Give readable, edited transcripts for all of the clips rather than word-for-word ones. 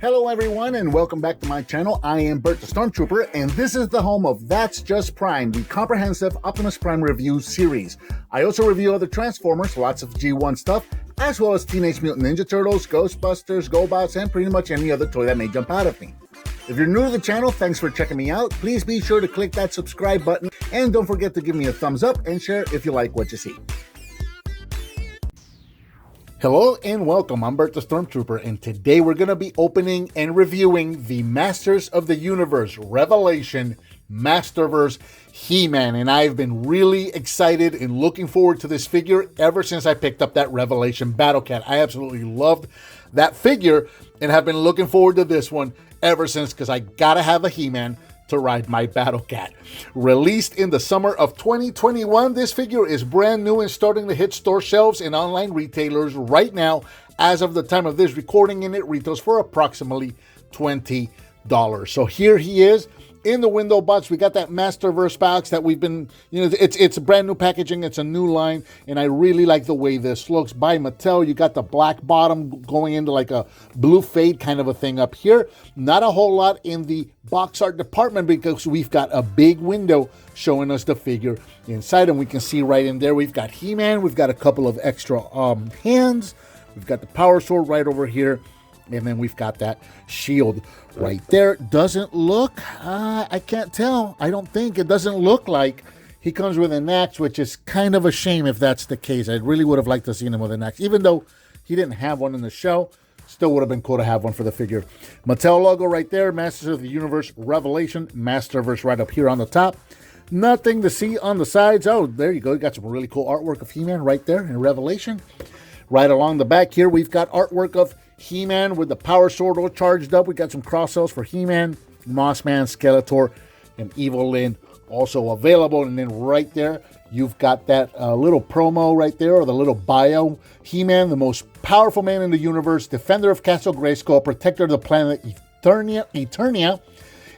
Hello everyone and welcome back to my channel. I am Bert the Stormtrooper and this is the home of That's Just Prime, the comprehensive Optimus Prime review series. I also review other Transformers, lots of G1 stuff, as well as Teenage Mutant Ninja Turtles, Ghostbusters, GoBots, and pretty much any other toy that may jump out at me. If you're new to the channel, thanks for checking me out. Please be sure to click that subscribe button and don't forget to give me a thumbs up and share if you like what you see. Hello and welcome, I'm Bert the Stormtrooper, and today we're going to be opening and reviewing the Masters of the Universe Revelation Masterverse He-Man, and I've been really excited and looking forward to this figure ever since I picked up that Revelation Battle Cat. I absolutely loved that figure and have been looking forward to this one ever since because I gotta have a He-Man to ride my Battle Cat. Released in the summer of 2021, this figure is brand new and starting to hit store shelves and online retailers right now. As of the time of this recording, and it retails for approximately $20. So here he is in the window box. We got that Masterverse box that we've been, it's a brand new packaging. It's a new line, and I really like the way this looks. By Mattel, you got the black bottom going into like a blue fade kind of a thing up here. Not a whole lot in the box art department because we've got a big window showing us the figure inside, and we can see right in there we've got He-Man. We've got a couple of extra hands. We've got the power sword right over here. And then we've got that shield right there. Doesn't look, I can't tell. I don't think it doesn't look like he comes with an axe, which is kind of a shame if that's the case. I really would have liked to see him with an axe. Even though he didn't have one in the show, still would have been cool to have one for the figure. Mattel logo right there. Masters of the Universe Revelation Masterverse right up here on the top. Nothing to see on the sides. Oh, there you go. You got some really cool artwork of He-Man right there in Revelation. Right along the back here, we've got artwork of He-Man with the power sword all charged up. We got some cross cells for He-Man, Mossman, Skeletor, and Evil Lyn also available. And then right there, you've got that little promo right there, or the little bio. He-Man, the most powerful man in the universe, defender of Castle Grayskull, protector of the planet Eternia,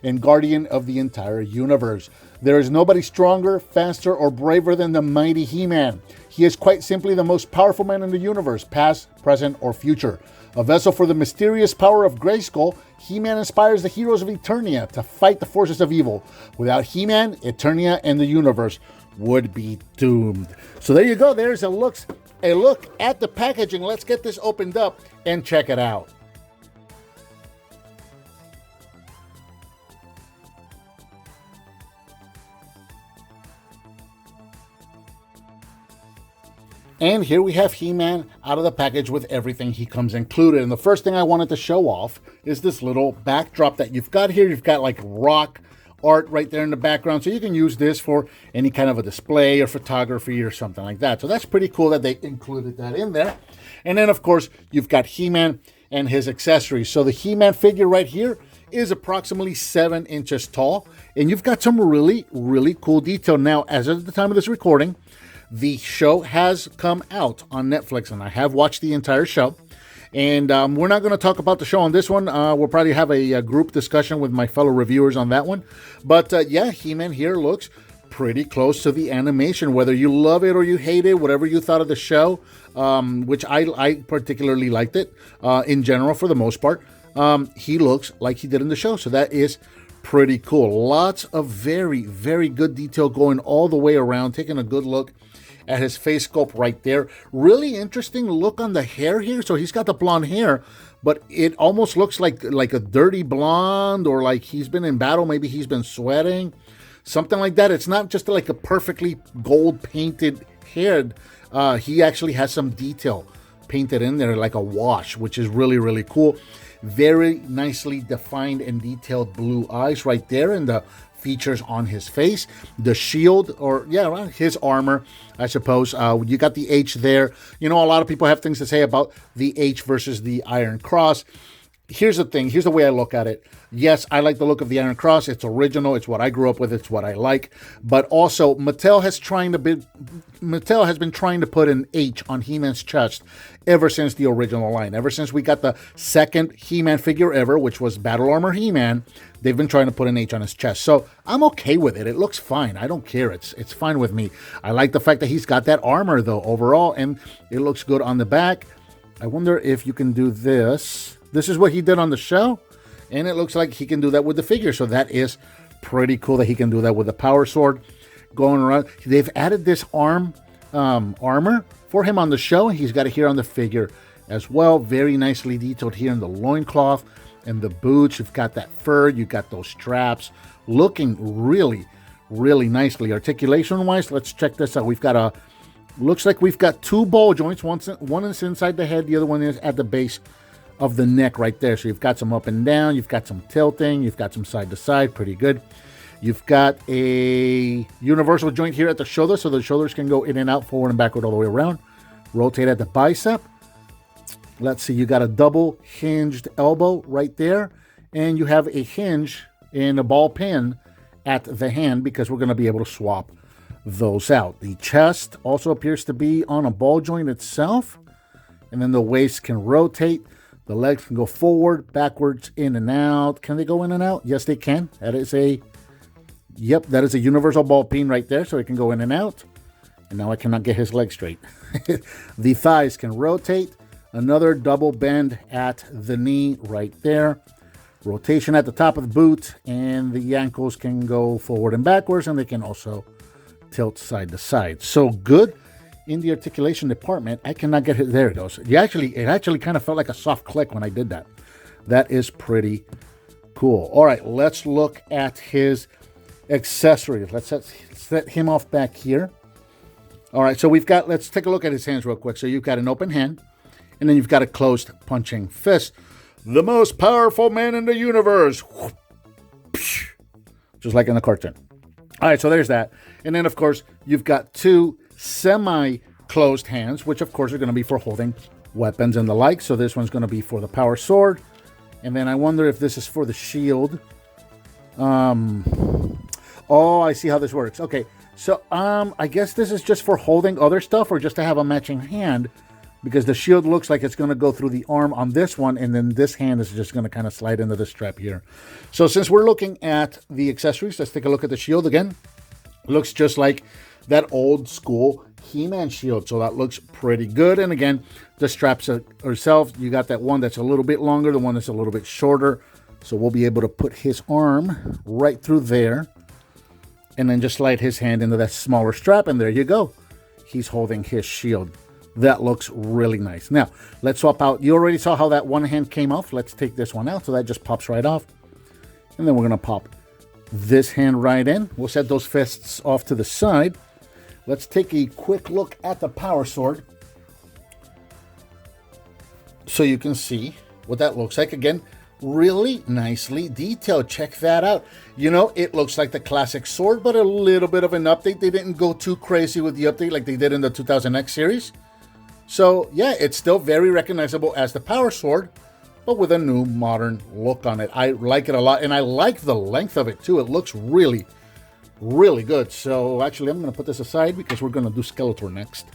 and guardian of the entire universe. There is nobody stronger, faster, or braver than the mighty He-Man. He is quite simply the most powerful man in the universe, past, present, or future. A vessel for the mysterious power of Grayskull, He-Man inspires the heroes of Eternia to fight the forces of evil. Without He-Man, Eternia and the universe would be doomed. So there you go. There's a look at the packaging. Let's get this opened up and check it out. And here we have He-Man out of the package with everything he comes included. And the first thing I wanted to show off is this little backdrop that you've got here. You've got like rock art right there in the background. So you can use this for any kind of a display or photography or something like that. So that's pretty cool that they included that in there. And then, of course, you've got He-Man and his accessories. So the He-Man figure right here is approximately 7 inches tall. And you've got some really, really cool detail. Now, as of the time of this recording, the show has come out on Netflix, and I have watched the entire show. And we're not going to talk about the show on this one. We'll probably have a group discussion with my fellow reviewers on that one. But yeah, He-Man here looks pretty close to the animation. Whether you love it or you hate it, whatever you thought of the show, which I particularly liked it in general for the most part, he looks like he did in the show. So that is pretty cool. Lots of very, very good detail going all the way around. Taking a good look at his face sculpt right there. Really interesting look on the hair here. So he's got the blonde hair, but it almost looks like a dirty blonde, or like he's been in battle. Maybe he's been sweating, something like that. It's not just like a perfectly gold painted head. He actually has some detail painted in there, like a wash, which is really, really cool. Very nicely defined and detailed blue eyes right there, and the features on his face. The shield, or yeah, his armor, I suppose. You got the H there. You know, a lot of people have things to say about the H versus the Iron Cross. Here's the thing. Here's the way I look at it. Yes, I like the look of the Iron Cross. It's original. It's what I grew up with. It's what I like. But also, Mattel has been trying to put an H on He-Man's chest ever since the original line. Ever since we got the second He-Man figure ever, which was Battle Armor He-Man, they've been trying to put an H on his chest. So I'm okay with it. It looks fine. I don't care. It's fine with me. I like the fact that he's got that armor, though, overall, and it looks good on the back. I wonder if you can do this. this is what he did on the show, and it looks like he can do that with the figure. So that is pretty cool that he can do that with the power sword going around. They've added this armor for him on the show. He's got it here on the figure as well. Very nicely detailed here in the loincloth and the boots. You've got that fur. You've got those straps. Looking really, really nicely. Articulation-wise, let's check this out. We've got looks like we've got two ball joints. One is inside the head. The other one is at the base of the neck right there. So you've got some up and down. You've got some tilting. You've got some side to side. Pretty good. You've got a universal joint here at the shoulder, so the shoulders can go in and out, forward and backward, all the way around. Rotate at the bicep. Let's see, you got a double hinged elbow right there, and you have a hinge and a ball pin at the hand because we're going to be able to swap those out. The chest also appears to be on a ball joint itself, and then the waist can rotate. The legs can go forward, backwards, in and out. Can they go in and out? Yes, they can. That is a universal ball peen right there, so it can go in and out. And now I cannot get his leg straight. The thighs can rotate. Another double bend at the knee right there. Rotation at the top of the boot, and the ankles can go forward and backwards, and they can also tilt side to side. So good in the articulation department. I cannot get it. There it goes. It actually kind of felt like a soft click when I did that. That is pretty cool. All right, let's look at his accessories. Let's set him off back here. All right, so let's take a look at his hands real quick. So you've got an open hand, and then you've got a closed punching fist. The most powerful man in the universe. Just like in the cartoon. All right, so there's that. And then, of course, you've got two semi-closed hands, which, of course, are going to be for holding weapons and the like. So this one's going to be for the power sword. And then I wonder if this is for the shield. Oh, I see how this works. Okay, so I guess this is just for holding other stuff or just to have a matching hand, because the shield looks like it's going to go through the arm on this one, and then this hand is just going to kind of slide into the strap here. So since we're looking at the accessories, let's take a look at the shield again. Looks just like that old school He-Man shield, so that looks pretty good. And again, the straps herself, you got that one that's a little bit longer, the one that's a little bit shorter. So we'll be able to put his arm right through there and then just slide his hand into that smaller strap, and there you go. He's holding his shield. That looks really nice. Now, let's swap out. You already saw how that one hand came off. Let's take this one out, so that just pops right off. And then we're going to pop this hand right in. We'll set those fists off to the side. Let's take a quick look at the power sword so you can see what that looks like. Again, really nicely detailed. Check that out. You know, it looks like the classic sword, but a little bit of an update. They didn't go too crazy with the update like they did in the 2000X series. So, yeah, it's still very recognizable as the power sword, but with a new modern look on it. I like it a lot, and I like the length of it, too. It looks really, really good. So, actually, I'm going to put this aside because we're going to do Skeletor next.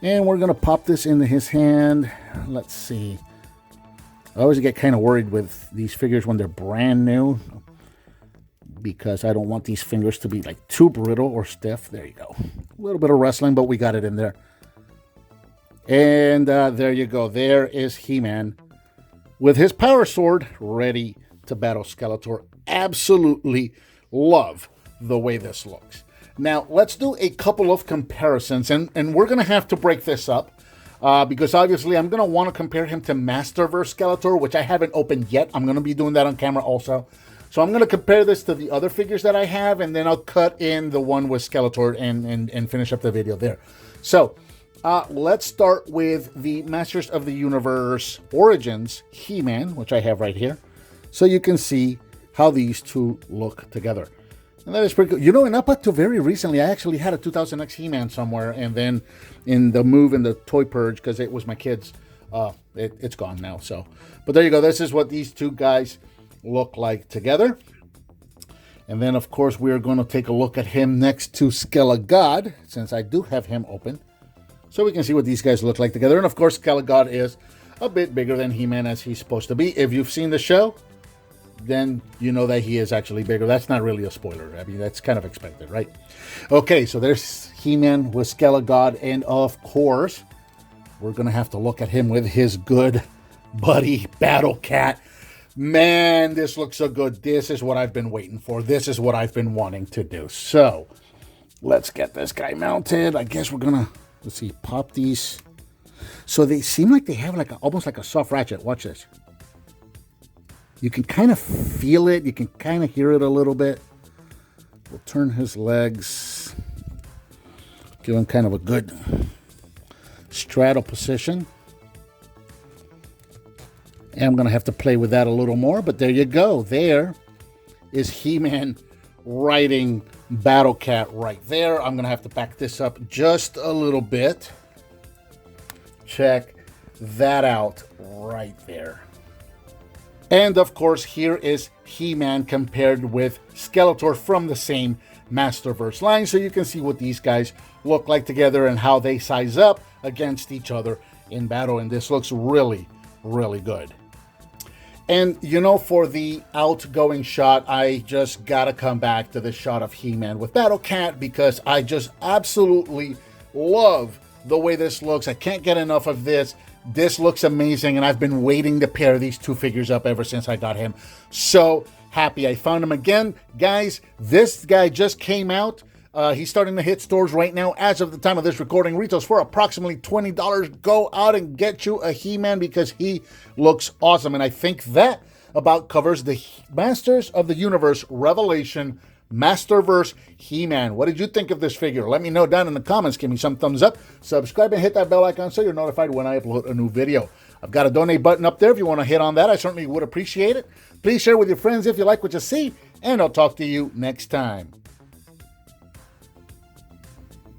And we're going to pop this into his hand. Let's see. I always get kind of worried with these figures when they're brand new, because I don't want these fingers to be like too brittle or stiff. There you go. A little bit of wrestling, but we got it in there. And there you go. There is He-Man with his power sword ready to battle Skeletor. Absolutely love the way this looks. Now, let's do a couple of comparisons, and we're going to have to break this up. Because obviously I'm going to want to compare him to Masterverse Skeletor, which I haven't opened yet. I'm going to be doing that on camera also. So I'm going to compare this to the other figures that I have, and then I'll cut in the one with Skeletor and finish up the video there. So let's start with the Masters of the Universe Origins He-Man, which I have right here. So you can see how these two look together. And that is pretty cool. You know, and up until very recently, I actually had a 2000X He-Man somewhere, and then in the move in the toy purge, because it was my kids, it's gone now. So, but there you go. This is what these two guys look like together. And then, of course, we're going to take a look at him next to Skelegod, since I do have him open, so we can see what these guys look like together. And, of course, Skelegod is a bit bigger than He-Man, as he's supposed to be. If you've seen the show, then you know that he is actually bigger. That's not really a spoiler. I mean, that's kind of expected, right? Okay, so there's He-Man with Skelegod, and of course, we're going to have to look at him with his good buddy, Battle Cat. Man, this looks so good. This is what I've been waiting for. This is what I've been wanting to do. So, let's get this guy mounted. I guess we're gonna, let's see, pop these. So they seem like they have like almost like a soft ratchet. Watch this. You can kind of feel it. You can kind of hear it a little bit. We'll turn his legs. Give him kind of a good straddle position. And I'm going to have to play with that a little more. But there you go. There is He-Man riding Battle Cat right there. I'm going to have to back this up just a little bit. Check that out right there. And of course, here is He-Man compared with Skeletor from the same Masterverse line. So you can see what these guys look like together and how they size up against each other in battle. And this looks really, really good. And, you know, for the outgoing shot, I just gotta come back to the shot of He-Man with Battle Cat because I just absolutely love the way this looks. I can't get enough of this. This looks amazing, and I've been waiting to pair these two figures up ever since I got him. So happy I found him again. Guys, this guy just came out. He's starting to hit stores right now. As of the time of this recording, retails for approximately $20. Go out and get you a He-Man because he looks awesome. And I think that about covers the Masters of the Universe Revelation Masterverse He-Man. What did you think of this figure? Let me know down in the comments. Give me some thumbs up. Subscribe and hit that bell icon so you're notified when I upload a new video. I've got a donate button up there if you want to hit on that. I certainly would appreciate it. Please share with your friends if you like what you see, and I'll talk to you next time.